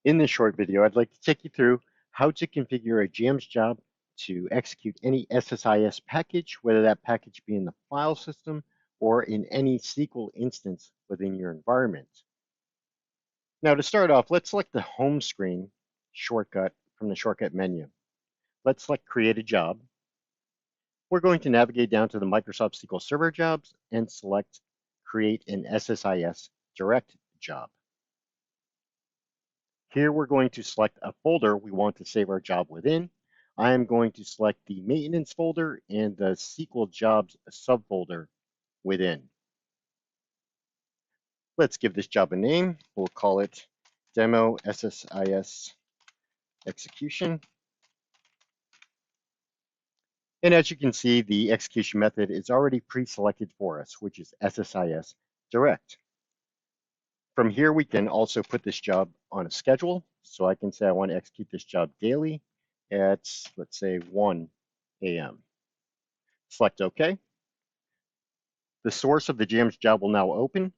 In this short video, I'd like to take you through how to configure a JAMS job to execute any SSIS package, whether that package be in the file system or in any SQL instance within your environment. Now, to start off, let's select the home screen shortcut from the shortcut menu. Let's select Create a Job. We're going to navigate down to the Microsoft SQL Server jobs and select Create an SSIS Direct Job. Here we're going to select a folder we want to save our job within. I am going to select the maintenance folder and the SQL jobs subfolder within. Let's give this job a name. We'll call it Demo SSIS Execution. And as you can see, the execution method is already pre-selected for us, which is SSIS Direct. From here, we can also put this job on a schedule. So I can say I want to execute this job daily at, let's say, 1 a.m. Select OK. The source of the JAMS job will now open.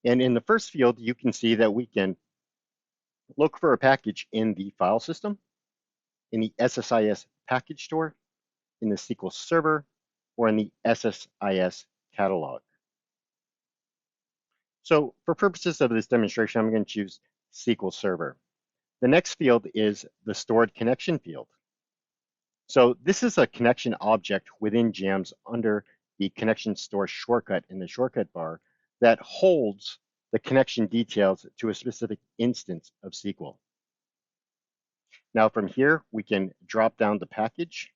And in the first field, you can see that we can look for a package in the file system, in the SSIS package store, in the SQL Server, or in the SSIS catalog. So for purposes of this demonstration, I'm going to choose SQL Server. The next field is the stored connection field. So this is a connection object within JAMS under the connection store shortcut in the shortcut bar that holds the connection details to a specific instance of SQL. Now from here, we can drop down the package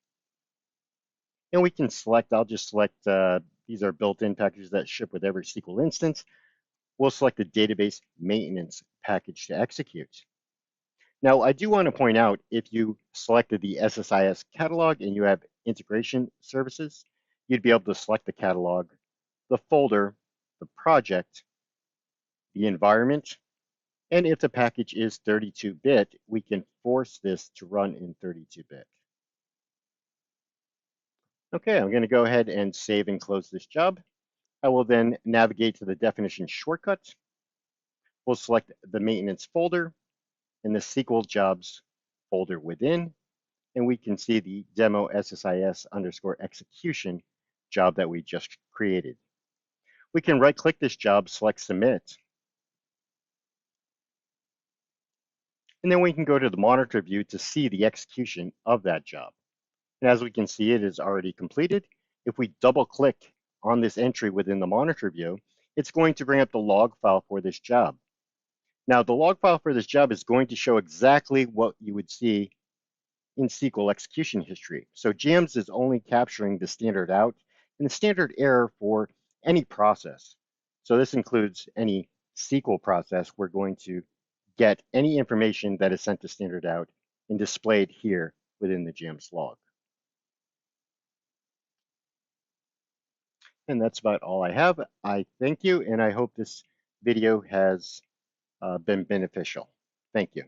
and we can select, I'll just select, these are built-in packages that ship with every SQL instance. We'll select the database maintenance package to execute. Now, I do want to point out, if you selected the SSIS catalog and you have integration services, you'd be able to select the catalog, the folder, the project, the environment, and if the package is 32-bit, we can force this to run in 32-bit. Okay, I'm going to go ahead and save and close this job. I will then navigate to the definition shortcut. We'll select the maintenance folder and the SQL jobs folder within, and we can see the demo SSIS _ execution job that we just created. We can right click this job, select submit, and then we can go to the monitor view to see the execution of that job. And as we can see, it is already completed. If we double click on this entry within the monitor view, it's going to bring up the log file for this job. Now, the log file for this job is going to show exactly what you would see in SQL execution history. So JAMS is only capturing the standard out and the standard error for any process. So this includes any SQL process. We're going to get any information that is sent to standard out and displayed here within the JAMS log. And that's about all I have. I thank you, and I hope this video has been beneficial. Thank you.